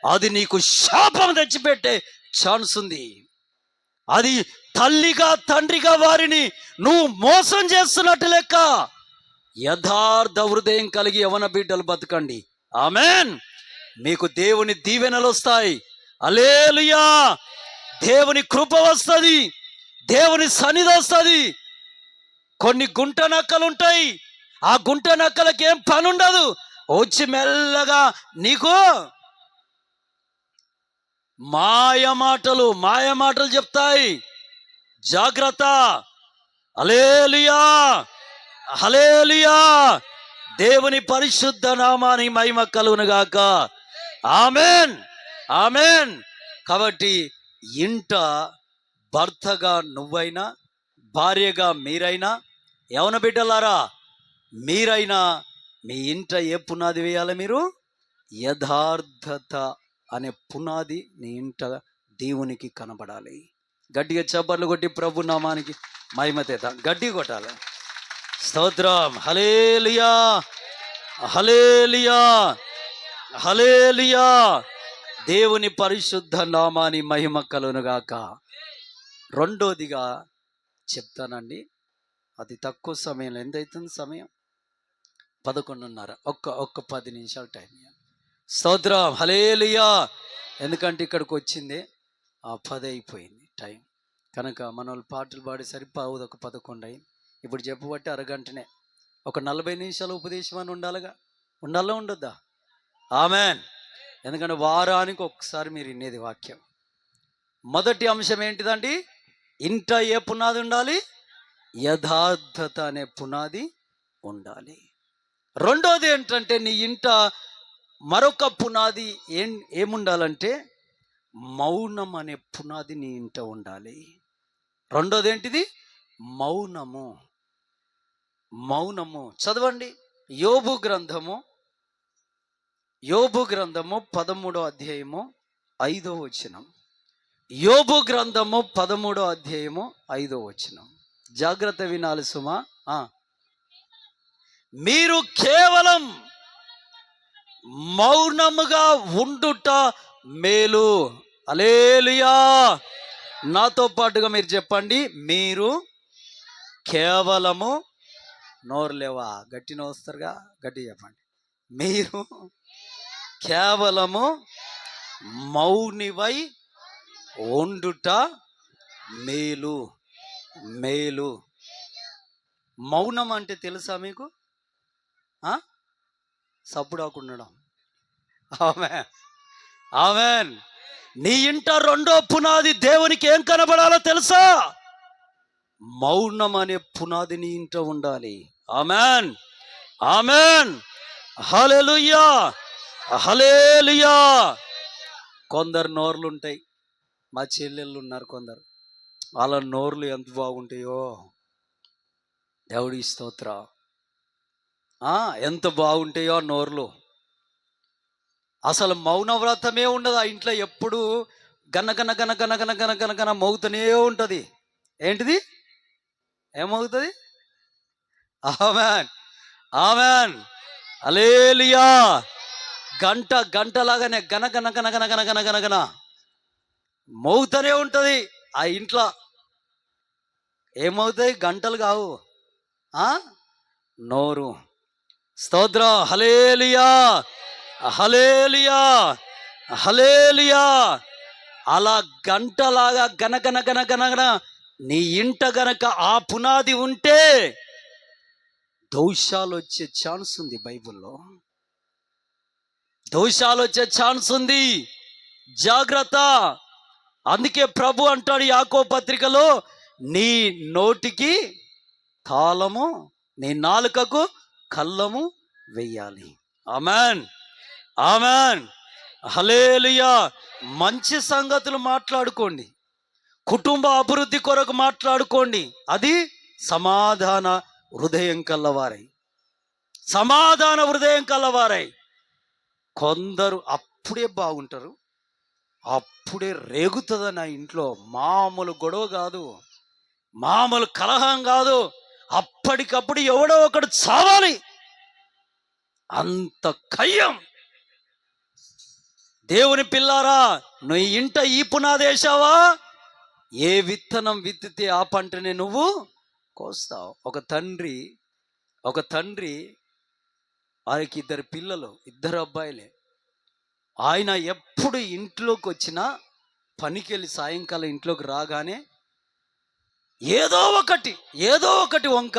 అది నీకు శాపం తెచ్చిపెట్టే ఛాన్స్ ఉంది. అది తల్లిగా తండ్రిగా వారిని నువ్వు మోసం చేస్తున్నట్టు లెక్క. యథార్థ హృదయం కలిగి యవన బిడ్డలు బతకండి. ఆమెన్. మీకు దేవుని దీవెనలు వస్తాయి. హల్లెలూయా. దేవుని కృప వస్తుంది, దేవుని సన్నిధి వస్తుంది. కొన్ని గుంట నక్కలు ఉంటాయి, ఆ గుంట నక్కలకి ఏం పని ఉండదు, వచ్చి మెల్లగా నీకు మాయ మాటలు చెప్తాయి. జాగ్రత్త. హల్లెలూయా, హల్లెలూయా. దేవుని పరిశుద్ధ నామానికి మహిమ కలుగును గాక. Amen, amen. కాబట్టి ఇంట భర్తగా నువ్వైనా, భార్యగా మీరైనా, యవన బిడ్డలారా మీరైనా, మీ ఇంట ఏ పునాది వేయాలి? మీరు యథార్థత అనే పునాది నీ ఇంట దేవునికి కనబడాలి. గట్టిగా చప్పట్లు కొట్టి ప్రభు నామానికి మహిమ తెద్దాం. గట్టి కొట్టాలి. స్తోత్రం. హల్లెలూయా, హల్లెలూయా, హల్లెలూయా. దేవుని పరిశుద్ధ నామాని మహిమ కలుగునుగాక. రెండోదిగా చెప్తానండి, అతి తక్కువ సమయంలో, ఎంత అవుతుంది సమయం? 11:30. ఒక్క 10 నిమిషాలు టైం. స్తోత్రం, హల్లెలూయా. ఎందుకంటే ఇక్కడికి వచ్చింది 10 అయిపోయింది టైం కనుక మన వాళ్ళు పాటలు పాడేసరికి ఒక 11 అయింది. ఇప్పుడు చెప్పబట్టి అరగంటనే ఒక 40 నిమిషాలు ఉపదేశం అని ఉండాలా ఉండొద్దా? ఆమెన్. ఎందుకంటే వారానికి ఒకసారి మీరు వినేది వాక్యం. మొదటి అంశం ఏంటిదండి? ఇంట ఏ పునాది ఉండాలి? యథార్థత అనే పునాది ఉండాలి. రెండోది ఏంటంటే నీ ఇంట మరొక పునాది ఏముండాలంటే మౌనం అనే పునాది నీ ఇంట ఉండాలి. రెండోది ఏంటిది? మౌనము. చదవండి యోబు గ్రంథము 13వ అధ్యాయము 5వ వచనం. యోబు గ్రంథము 13వ అధ్యాయము 5వ వచనం. జాగ్రత్త వినాలి సుమా. మీరు కేవలం మౌనముగా ఉండుట మేలు. హల్లెలూయా. నాతో పాటుగా మీరు చెప్పండి, మీరు కేవలము. నోరు లేవా? గట్టి నోస్తారుగా, గట్టి చెప్పండి. మీరు కేవలము మౌనివై ఉండుట మేలు. మౌనం అంటే తెలుసా మీకు? సప్పుడాకుండడం. ఆమెన్. నీ ఇంట రెండో పునాది దేవునికి ఏం కనబడాలో తెలుసా? మౌనం అనే పునాది నీ ఇంట ఉండాలి. ఆమెన్, ఆమెన్, హల్లెలూయా, హల్లెలూయా. కొందరు నోర్లు ఉంటాయి. మా చెల్లెళ్ళు ఉన్నారు కొందరు, వాళ్ళ నోర్లు ఎంత బాగుంటాయో దేవుడి స్తోత్ర. ఎంత బాగుంటాయో నోర్లు. అసలు మౌన వ్రతమే ఉండదు ఆ ఇంట్లో. ఎప్పుడు గనగన గనగన గనగన గనగన మోగుతూనే ఉంటుంది. ఏంటిది? ఏమవుతుంది? ఆమెన్, ఆమెన్, హల్లెలూయా. గంటలాగానే గనగన గనగన గనగన గనగన మోగుతూనే ఉంటుంది ఆ ఇంట్లో. ఏమవుతాయి? గంటలు కావు, నోరు. స్తోత్ర, హల్లెలూయా, హల్లెలూయా, హల్లెలూయా. అలా గంటలాగా గనగన గనగన నీ ఇంట గనక ఆ పునాది ఉంటే దోషాలు వచ్చే ఛాన్స్ ఉంది. బైబిల్లో దోషాలు వచ్చే ఛాన్స్ ఉంది. జాగ్రత్త. అందుకే ప్రభు అంటాడు యాకోబు పత్రికలో, నీ నోటికి తాళము, నీ నాలుకకు కళ్ళము వెయ్యాలి. ఆమెన్, ఆమెన్, హల్లెలూయా. మంచి సంగతులు మాట్లాడుకోండి, కుటుంబ అభివృద్ధి కొరకు మాట్లాడుకోండి. అది సమాధాన హృదయం కల్లవారై. కొందరు అప్పుడే బాగుంటారు, అప్పుడే రేగుతుంది నా ఇంట్లో. మామూలు గొడవ కాదు, మామూలు కలహం కాదు. అప్పటికప్పుడు ఎవడో ఒకడు చావాలి, అంత కయ్యం. దేవుని పిల్లారా, నువ్వు ఇంట ఈ పునాదేశావా, ఏ విత్తనం విత్తితే ఆ పంటనే నువ్వు కోస్తావు. ఒక తండ్రి ఆయనకి 2 పిల్లలు, 2 అబ్బాయిలే. ఆయన ఎప్పుడు ఇంట్లోకి వచ్చినా, పనికి వెళ్ళి సాయంకాలం ఇంట్లోకి రాగానే ఏదో ఒకటి వంక.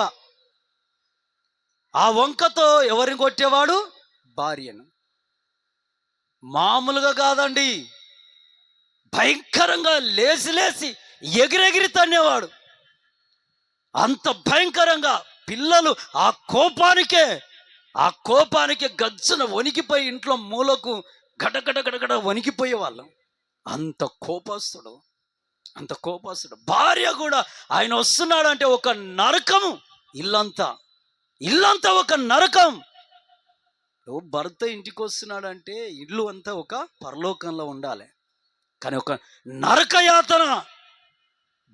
ఆ వంకతో ఎవరిని కొట్టేవాడు? భార్యను. మామూలుగా కాదండి, భయంకరంగా లేచి ఎగిరెగిరి తన్నేవాడు. అంత భయంకరంగా పిల్లలు ఆ కోపానికే గజ్జన వణికిపోయి ఇంట్లో మూలకు గడగడ వణికిపోయే వాళ్ళం. అంత కోపస్తుడు. భార్య కూడా ఆయన వస్తున్నాడంటే ఒక నరకము. ఇల్లంతా ఒక నరకం. భర్త ఇంటికి వస్తున్నాడంటే ఇల్లు అంతా ఒక పరలోకంలో ఉండాలి, కానీ ఒక నరక యాతన.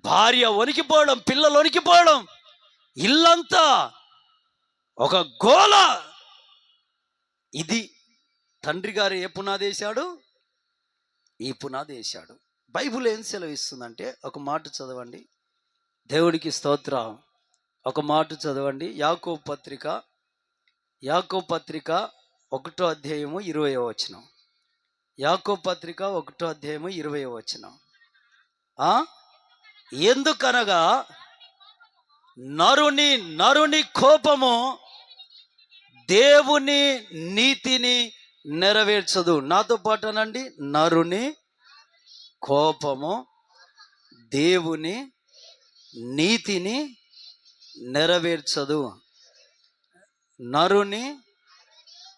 భార్య వణికిపోవడం, పిల్లలు వణికిపోవడం, ఇల్లంతా ఒక గోల. ఇది తండ్రి గారు ఏ పునాది వేశాడు? ఈ పునాది వేశాడు. బైబిల్ ఏం సెలవిస్తుందంటే, ఒక మాట చదవండి. దేవుడికి స్తోత్రం. ఒక మాట చదవండి. యాకోబు పత్రిక యాకోబు పత్రిక 1వ అధ్యాయము 20వ వచనం. యాకోబు పత్రిక 1వ అధ్యాయము 20వ వచనం. ఎందుకనగా నరుని కోపము దేవుని నీతిని నెరవేర్చదు. నాతో పాటు అనండి, నరుని కోపము దేవుని నీతిని నెరవేర్చదు. నరుని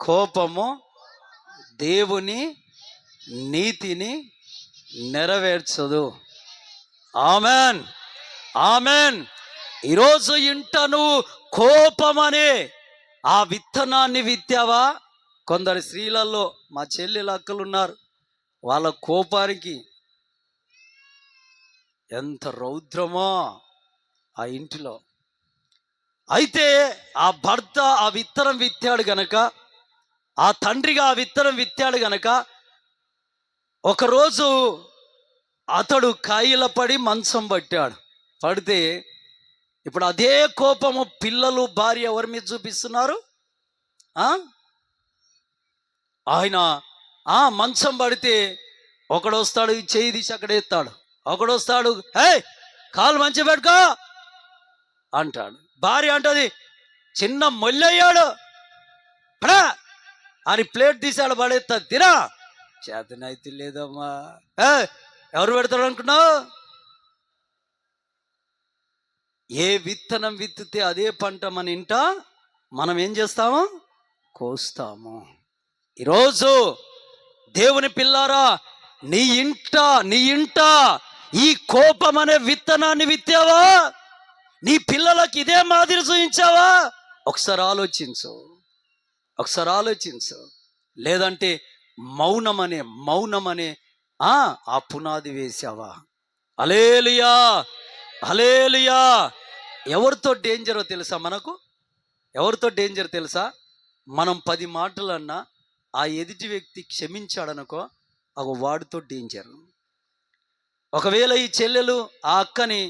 కోపము దేవుని నీతిని నెరవేర్చదు. Amen, amen. ఈరోజు ఇంట నువ్వు కోపమనే ఆ విత్తనాన్ని విత్తావా? కొందరు స్త్రీలలో మా చెల్లెలు అక్కలు ఉన్నారు, వాళ్ళ కోపానికి ఎంత రౌద్రమో ఆ ఇంటిలో. అయితే ఆ భర్త ఆ విత్తనం విత్తాడు గనక, ఆ తండ్రిగా ఆ విత్తనం విత్తాడు గనక, ఒకరోజు అతడు కాయిల పడి మంచం పట్టాడు. పడితే ఇప్పుడు అదే కోపము పిల్లలు భార్య ఎవరి మీద చూపిస్తున్నారు? ఆయన మంచం పడితే ఒకడొస్తాడు చేయి తీసి అక్కడ ఎత్తాడు, ఒకడొస్తాడు హే కాలు మంచి పెట్టుకో అంటాడు. భార్య అంటది చిన్న మొల్లయ్యాడు పడా అని ప్లేట్ తీసాడు పడేస్తా, తిరా చేతనైతే లేదమ్మా. ఎవరు పెడతాడు అనుకున్నావు? ఏ విత్తనం విత్తితే అదే పంట మన ఇంట మనం ఏం చేస్తాము? కోస్తాము. ఈరోజు దేవుని పిల్లారా, నీ ఇంట ఈ కోపం అనే విత్తనాన్ని విత్తావా? నీ పిల్లలకి ఇదే మాదిరి చూపించావా? ఒకసారి ఆలోచించు. లేదంటే మౌనమనే ఆ పునాది వేసావా? హల్లెలూయా, హల్లెలూయా. ఎవరితో డేంజరో తెలుసా? ఎవరితో డేంజర్ తెలుసా? మనం 10 మాటలన్నా ఆ ఎదుటి వ్యక్తి క్షమించాడనుకో, వాడితో డేంజర్. ఒకవేళ ఈ చెల్లెలు ఆ అక్కని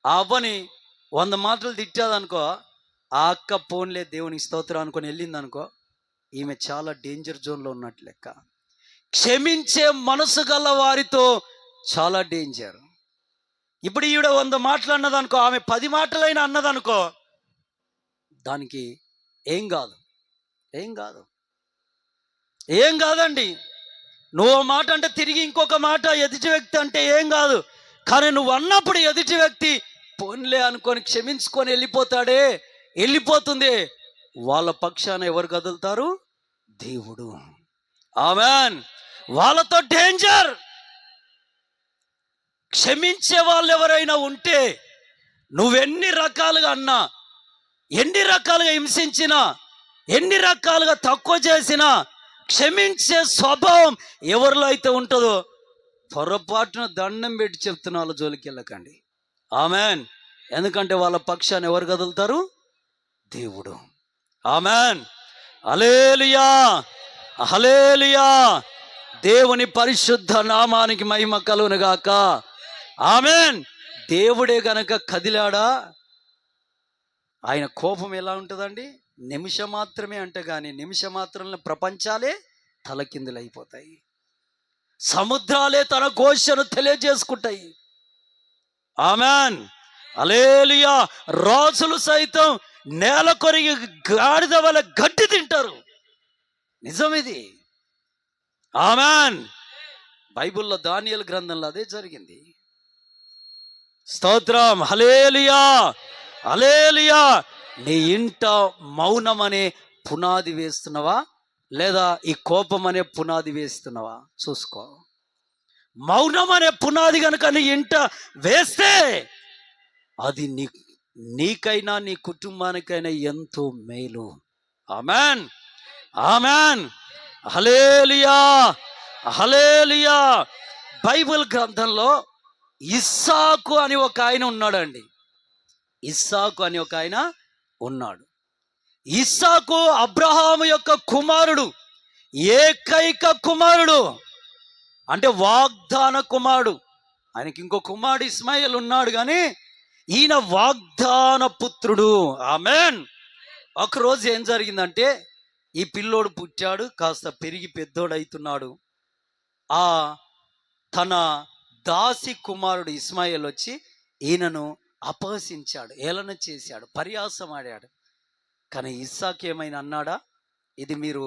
ఆ అవ్వని 100 మాటలు తిట్టాదనుకో, ఆ అక్క పోన్లే దేవునికి స్తోత్రం అనుకొని వెళ్ళిందనుకో, ఈమె చాలా డేంజర్ జోన్లో ఉన్నట్టు లెక్క. క్షమించే మనసు గల వారితో చాలా డేంజర్. ఇప్పుడు ఈవిడ 100 మాటలు అన్నదనుకో, ఆమె 10 మాటలైనా అన్నదనుకో, దానికి ఏం కాదండి. నువ్వు మాట అంటే తిరిగి ఇంకొక మాట ఎదుటి వ్యక్తి అంటే ఏం కాదు. కానీ నువ్వు అన్నప్పుడు ఎదుటి వ్యక్తి పోన్లే అనుకొని క్షమించుకొని వెళ్ళిపోతుంది. వాళ్ళ పక్షాన ఎవరు కదులుతారు? దేవుడు. ఆమెన్. వాళ్ళతో డేంజర్. క్షమించే వాళ్ళు ఎవరైనా ఉంటే నువ్వెన్ని రకాలుగా అన్నా, ఎన్ని రకాలుగా హింసించినా, ఎన్ని రకాలుగా తక్కువ చేసినా, క్షమించే స్వభావం ఎవరిలో అయితే ఉంటుందో పొరపాటున దండం పెట్టి చెప్తున్న వాళ్ళ జోలికి వెళ్ళకండి. ఆమెన్. ఎందుకంటే వాళ్ళ పక్షాన్ని ఎవరు కదులుతారు? దేవుడు. ఆమెన్. హల్లెలూయా, హల్లెలూయా. దేవుని పరిశుద్ధ నామానికి మహిమ కలుగును గాక. ఆమెన్. దేవుడే గనక కదిలాడా, ఆయన కోపం ఎలా ఉంటుందండి? నిమిషం మాత్రమే అంటే, కానీ నిమిషం మాత్రంలో ప్రపంచాలే తలకిందులైపోతాయి, సముద్రాలే తన ఘోషను తెలియజేసుకుంటాయి. ఆమెన్, హల్లెలూయా. రాజులు సైతం నేల కొరిగి గాడిద వలె గడ్డి తింటారు. నిజం ఇది. ఆమెన్. బైబిల్లో దానియేలు గ్రంథంలో అదే జరిగింది. స్తోత్రం. హల్లెలూయా, హల్లెలూయా. నీ ఇంట మౌనం అనే పునాది వేస్తున్నావా, లేదా ఈ కోపం అనే పునాది వేస్తున్నావా? చూసుకో. మౌనం అనే పునాది కనుక నీ ఇంట వేస్తే అది నీకైనా నీ కుటుంబానికైనా ఎంతో మేలు. Amen, amen. Hallelujah, hallelujah. Bible గ్రంథంలో ఇస్సాకు అని ఒక ఆయన ఉన్నాడండి. ఇస్సాకు అని ఒక ఆయన ఉన్నాడు. ఇస్సాకు అబ్రహాము యొక్క కుమారుడు, ఏకైక కుమారుడు, అంటే వాగ్దాన కుమారుడు. ఆయనకి ఇంకో కుమారుడు ఇస్మాయిల్ ఉన్నాడు, కానీ ఈయన వాగ్దాన పుత్రుడు. ఆమెన్. ఒకరోజు ఏం జరిగిందంటే, ఈ పిల్లోడు పుట్టాడు, కాస్త పెరిగి పెద్దోడవుతున్నాడు. ఆ తన దాసి కుమారుడు ఇస్మాయిల్ వచ్చి ఈయనను అపహసించాడు, ఏలన చేశాడు, పరిహాసం ఆడాడు. కానీ ఇస్సాకు ఏమైనా అన్నాడా? ఇది మీరు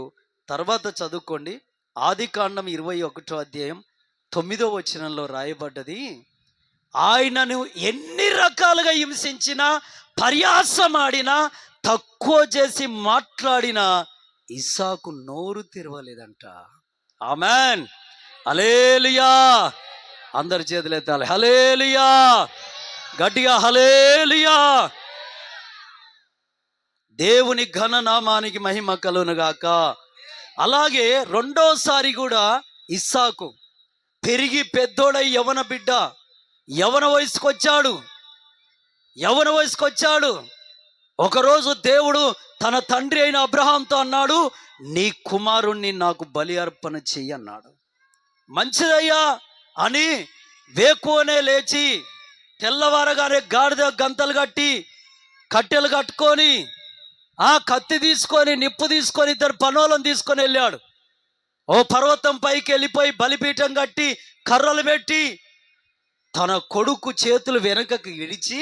తర్వాత చదువుకోండి. ఆదికాండం 21వ అధ్యాయం 9వ వచనంలో రాయబడ్డది. ఆయనను ఎన్ని రకాలుగా హింసించినా, పరిహాసమాడినా, తక్కువ చేసి మాట్లాడినా ఇస్సాకు నోరు తెరవలేదంట. ఆమెన్, హల్లెలూయా. అందరి చేతులు ఎత్తాలి, హల్లెలూయా, గట్టిగా హల్లెలూయా. దేవుని ఘన నామానికి మహిమ కలుగునుగాక. అలాగే రెండోసారి కూడా ఇస్సాకు పెరిగి పెద్దోడై యవన వయసుకొచ్చాడు. ఒకరోజు దేవుడు తన తండ్రి అయిన అబ్రహాంతో అన్నాడు, నీ కుమారుణ్ణి నాకు బలి అర్పణ చెయ్యి అన్నాడు. మంచిదయ్యా అని వేకువనే లేచి తెల్లవారగానే గాడిద గంతలు కట్టి కట్టెలు కట్టుకొని ఆ కత్తి తీసుకొని నిప్పు తీసుకొని ఇద్దరు పనోళ్ళని తీసుకొని వెళ్ళాడు. ఓ పర్వతం పైకి వెళ్ళిపోయి బలిపీఠం కట్టి కర్రలు పెట్టి తన కొడుకు చేతులు వెనుకకు విడిచి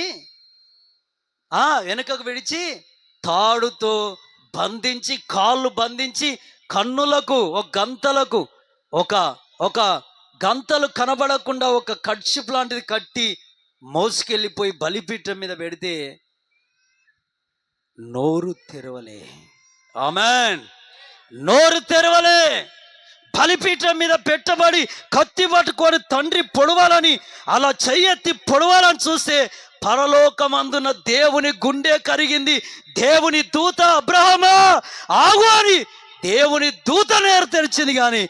తాడుతో బంధించి, కాళ్ళు బంధించి, కన్నులకు ఒక గంతలు కనబడకుండా ఒక కర్చీఫ్ లాంటిది కట్టి మోసుకెళ్ళిపోయి బలిపీఠం మీద పెడితే నోరు తెరవలే. ఆమెన్, నోరు తెరవలే. బలిపీఠం మీద పెట్టబడి కత్తి పట్టుకొని తండ్రి పొడవాలని, అలా చెయ్యెత్తి పొడవాలని చూస్తే పరలోకమందున దేవుని గుండె కరిగింది. దేవుని దూత అబ్రహామా ఆగు అని దేవుని దూత నేరు తెరిచింది, కానీ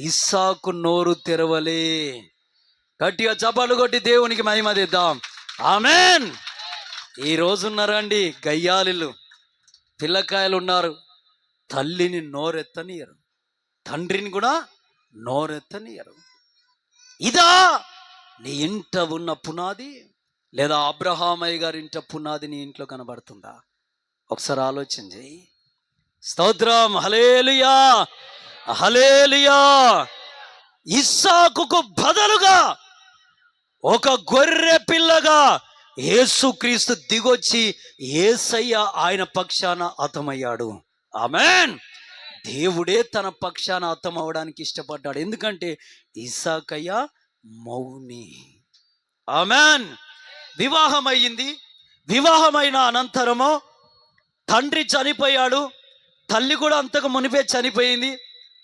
ఇస్సాకు నోరు తెరవలే. గట్టిగా చప్పట్లు కొట్టి దేవునికి మహిమ తెద్దాం. ఆమెన్. ఈ రోజున్నారండి గయ్యాలిలు, పిల్లకాయలు ఉన్నారు, తల్లిని నోరెత్తనియరు, తండ్రిని కూడా నోరెత్తనియరు. ఇదా నీ ఇంట ఉన్న పునాది? లేదా అబ్రహామయ్య గారి ఇంట పునాది నీ ఇంట్లో కనబడుతుందా? ఒకసారి ఆలోచన చేయి. స్తోత్రం, హల్లెలూయా, హల్లెలూయా. ఇస్సాకుకు బదులుగా ఒక గొర్రె పిల్లగా యేసుక్రీస్తు దిగొచ్చి యేసయ్య ఆయన పక్షాన హతమయ్యాడు. ఆమెన్. దేవుడే తన పక్షాన హతమవడానికి ఇష్టపడ్డాడు. ఎందుకంటే ఇస్సాకయ్య మౌని. ఆమెన్. వివాహమైంది. వివాహమైన అనంతరము తండ్రి చనిపోయాడు, తల్లి కూడా అంతకు మునిపే చనిపోయింది.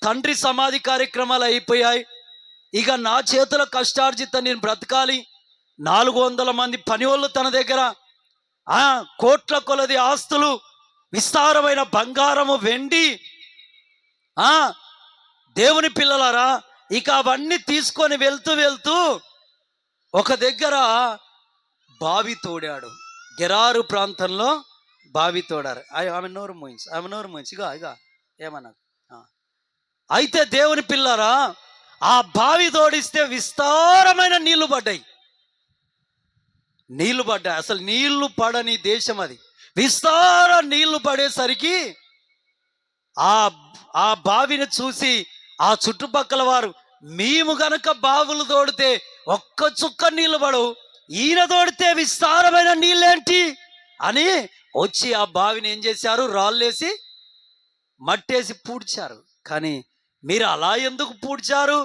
తండ్రి సమాధి కార్యక్రమాలు అయిపోయాయి. ఇక నా చేతుల కష్టార్జిత నేను బ్రతకాలి. 400 మంది పనివాళ్ళు తన దగ్గర, కోట్ల కొలది ఆస్తులు, విస్తారమైన బంగారము, వెండి. దేవుని పిల్లలారా, ఇక అవన్నీ తీసుకొని వెళ్తూ ఒక దగ్గర బావి తోడాడు. గెరారు ప్రాంతంలో బావి తోడారు. ఆమె నోరు మోయించి ఇక ఏమన్నా. అయితే దేవుని పిల్లరా, ఆ బావి తోడిస్తే విస్తారమైన నీళ్లు పడ్డాయి. అసలు నీళ్లు పడని దేశం అది. విస్తార నీళ్లు పడేసరికి ఆ బావిని చూసి ఆ చుట్టుపక్కల వారు, మేము గనక బావులు తోడితే ఒక్క చుక్క నీళ్లు పడవు, ఈయన తోడితే విస్తారమైన నీళ్ళేంటి అని వచ్చి ఆ బావిని ఏం చేశారు? రాళ్ళేసి మట్టేసి పూడ్చారు. కానీ మీరు అలా ఎందుకు పూడ్చారు?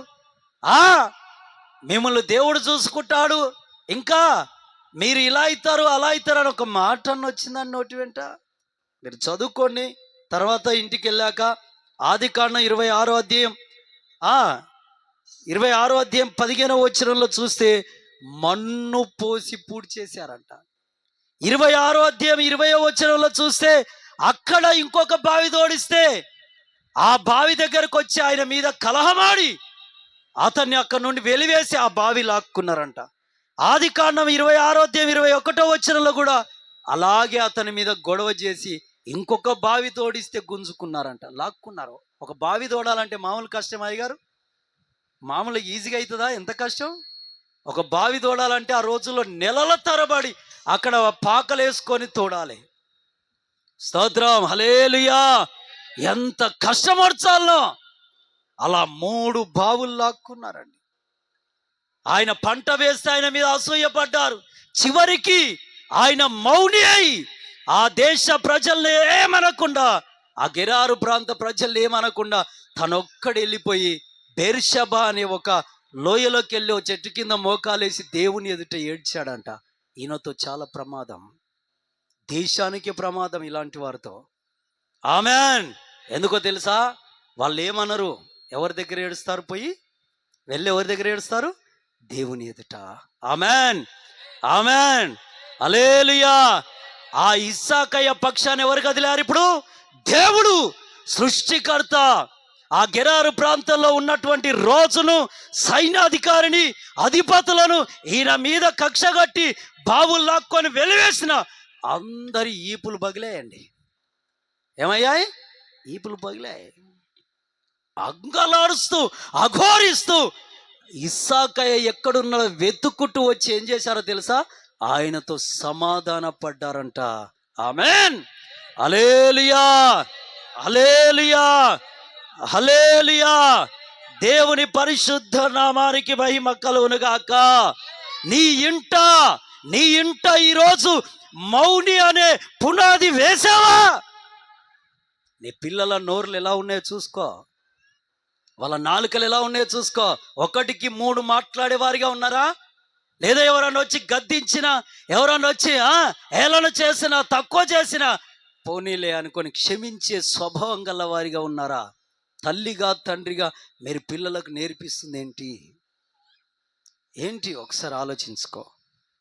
మిమ్మల్ని దేవుడు చూసుకుంటాడు, ఇంకా మీరు ఇలా అవుతారు అలా అవుతారు అని ఒక మాట వచ్చిందని నోటి వెంట. మీరు చదువుకోండి. తర్వాత ఇంటికి వెళ్ళాక ఆదికాండం 26వ అధ్యాయం 15వ వచనంలో చూస్తే మన్ను పోసి పూడ్చేశారంట. 26వ అధ్యాయం 20వ వచనంలో చూస్తే అక్కడ ఇంకొక బావి తోడిస్తే ఆ బావి దగ్గరకు వచ్చి ఆయన మీద కలహమాడి అతన్ని అక్కడి నుండి వెలివేసి ఆ బావి లాక్కున్నారంట. ఆదికాండం 26వ అధ్యాయం 21వ వచనంలో కూడా అలాగే అతని మీద గొడవ చేసి ఇంకొక బావి తోడిస్తే గుంజుకున్నారంట, లాక్కున్నారు. ఒక బావి తోడాలంటే మామూలు కష్టం అయ్యగారు? మామూలు ఈజీగా అవుతుందా? ఎంత కష్టం. ఒక బావి తోడాలంటే ఆ రోజుల్లో నెలల తరబడి అక్కడ పాకలేసుకొని తోడాలి. స్తోత్రం, హల్లెలూయా. ఎంత కష్టపరచాలనో అలా 3 బావులు లాక్కున్నారండి. ఆయన పంట వేస్తే ఆయన మీద అసూయపడ్డారు. చివరికి ఆయన మౌని అయి ఆ దేశ ప్రజల్ని ఏమనకుండా, ఆ గెరారు ప్రాంత ప్రజల్ని ఏమనకుండా తనొక్కడు వెళ్ళిపోయి బెర్షెబా అనే ఒక లోయలోకి వెళ్ళి ఒక చెట్టు కింద మోకాలేసి దేవుని ఎదుట ఏడ్చాడంట. ఈయనతో చాలా ప్రమాదం, దేశానికి ప్రమాదం ఇలాంటి వారితో. ఆమెన్. ఎందుకో తెలుసా? వాళ్ళు ఏమనరు. ఎవరి దగ్గర ఏడుస్తారు? పోయి వెళ్ళి ఎవరి దగ్గర ఏడుస్తారు? దేవుని ఎదుట. ఆమెన్, ఆమెన్, హల్లెలూయా. ఆ ఇస్సాకయ్య పక్షాన్ని ఎవరు కదిలారు ఇప్పుడు? దేవుడు, సృష్టికర్త. ఆ గెరారు ప్రాంతంలో ఉన్నటువంటి రోజును, సైన్యాధికారిని, అధిపతులను ఈయన మీద కక్షగట్టి బావులు లాక్కొని వెలివేసిన అందరి ఈపులు పగిలాయండి. ఏమయ్యాయి? ఈపులు పగిలాయి. అంగలాడుస్తూ అఘోరిస్తూ ఇస్సాకయ్య ఎక్కడున్నాడో వెతుక్కుంటూ వచ్చి ఏం చేశారో తెలుసా? ఆయనతో సమాధాన పడ్డారంట. ఆమెన్, హల్లెలూయా, హల్లెలూయా, హల్లెలూయా. దేవుని పరిశుద్ధ నామానికి మహిమ కలుగును గాక. నీ ఇంట ఈరోజు మౌని అనే పునాది వేసావా? నీ పిల్లల నోర్లు ఎలా ఉన్నాయో చూసుకో, వాళ్ళ నాలుకలు ఎలా ఉన్నాయో చూసుకో. 1కి 3 మాట్లాడే వారిగా ఉన్నారా? లేదా ఎవరన్నా వచ్చి గద్దించినా, ఎవరన్నా వచ్చి ఏళన చేసినా, తక్కువ చేసినా పోనీలే అనుకొని క్షమించే స్వభావం గల వారిగా ఉన్నారా? తల్లిగా తండ్రిగా మీరు పిల్లలకు నేర్పిస్తుంది ఏంటి? ఒకసారి ఆలోచించుకో.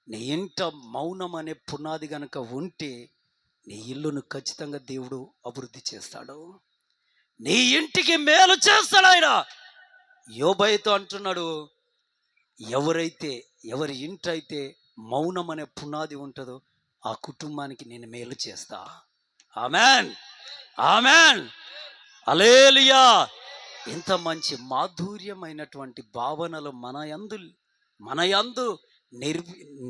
నీ ఇంట మౌనం అనే పునాది గనక ఉంటే నీ ఇల్లును ఖచ్చితంగా దేవుడు అభివృద్ధి చేస్తాడు. నీ ఇంటికి మేలు చేస్తాడు ఆయన. యోబుతో అంటున్నాడు, ఎవరి ఇంటైతే మౌనం అనే పునాది ఉంటుందో ఆ కుటుంబానికి నేను మేలు చేస్తా. ఆమెన్, ఆమెన్, హల్లెలూయా. ఇంత మంచి మాధుర్యమైనటువంటి భావనలు మన యందు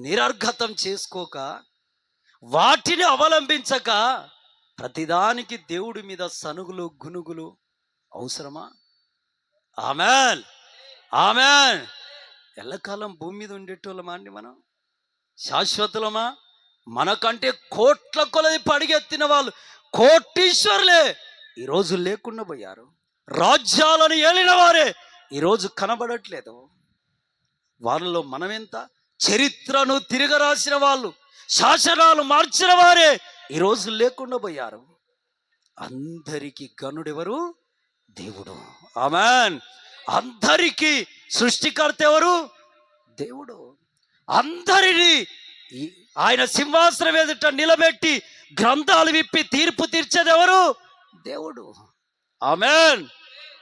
నిరర్ఘతం చేసుకోక, వాటిని అవలంబించక ప్రతిదానికి దేవుడి మీద సనుగులు గునుగులు అవసరమా? Amen, amen. ఎల్లకాలం భూమి మీద ఉండేటోళ్ళమా అండి మనం? శాశ్వతులమా? మనకంటే కోట్ల కొలది పడిగెత్తిన వాళ్ళు, కోటీశ్వరులే ఈరోజు లేకుండా పోయారు. రాజ్యాలను ఏలిన వారే ఈరోజు కనబడట్లేదు. వాళ్ళలో మనమెంత? చరిత్రను తిరగరాసిన వాళ్ళు, శాసనాలు మార్చిన వారే ఈరోజు లేకుండా పోయారు. అందరికీ గనుడెవరు? దేవుడు. ఆమెన్. అందరికీ సృష్టికర్త ఎవరు? దేవుడు. అందరినీ ఆయన సింహాసనం ఎదుట నిలబెట్టి గ్రంథాలు విప్పి తీర్పు తీర్చేది ఎవరు? దేవుడు. ఆమెన్,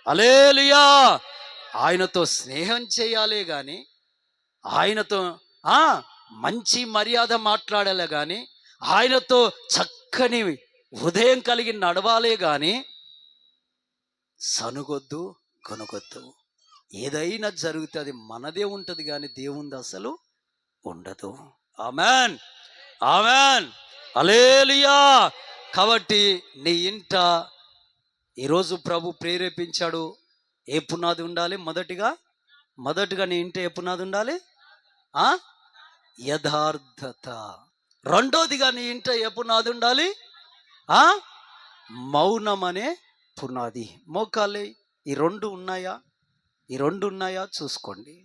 హల్లెలూయా. ఆయనతో స్నేహం చేయాలే కానీ, ఆయనతో మంచి మర్యాద మాట్లాడాలే కానీ, ఆయనతో చక్కని హృదయం కలిగి నడవాలే కానీ సనుగొద్దు, కొనుగొద్దు. ఏదైనా జరిగితే అది మనదే ఉంటుంది కానీ దేవుంది అసలు ఉండదు. ఆమెన్, ఆమెన్, హల్లెలూయా. కాబట్టి నీ ఇంట ఈరోజు ప్రభు ప్రేరేపించాడు. ఏ పునాది ఉండాలి? మొదటిగా నీ ఇంట ఏ పునాది ఉండాలి? యథార్థత. రెండోదిగా నీ ఇంట ఏ పునాది ఉండాలి? మౌనం అనే పునాది. మోకాలి. ఈ రెండు ఉన్నాయా చూసుకోండి.